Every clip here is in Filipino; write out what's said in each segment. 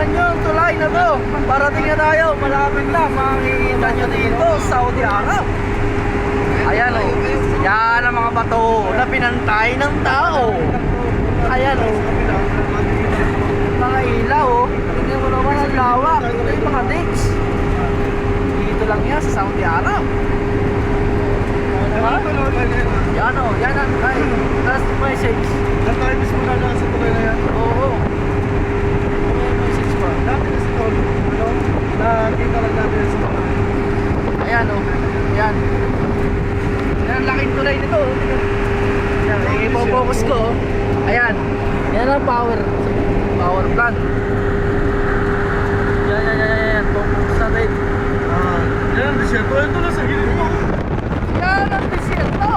Yan yung tulay na to. Parating na tayo. Malapit na. Makikita nyo dito, Saudi Arab. Ayan o. Yan ang mga bato na pinantay ng tao. Ayan o. Mga ilaw o. Tingnan mo naman ang lawak. Ito yung mga digs. Dito lang yan sa Saudi Arab. Diba? Yan o. Yan ang last message. Ilan tayo mismo na lang sa tuloy na yan? Oo. May message pa. Dati kasi tol, ano, nakita lang natin sa tuloy. Ayan o. Ayan. Yan ang laking tulay nito. Ayan, i-focus ko. Ayan. Yan ang power plant. Yan. Focus natin. Yan, desierto. Ito lang sa gilid mo. Yan ang desierto.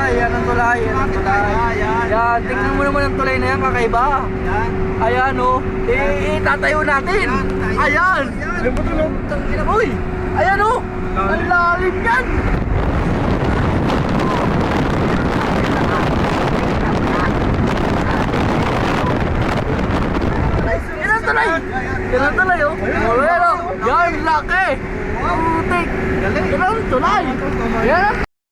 Yan ang tulay. Yan, tingnan mo naman ang tulay na yan, kakaiba. Ayan o. Tatayo natin. Ayan. Yung patulog. Uy, ayan o. Ang lalim yan. Yan ang tulay. Yan ang tulay o. Ayan o. Yan, laki. Putik. Yan ang tulay. Yan ang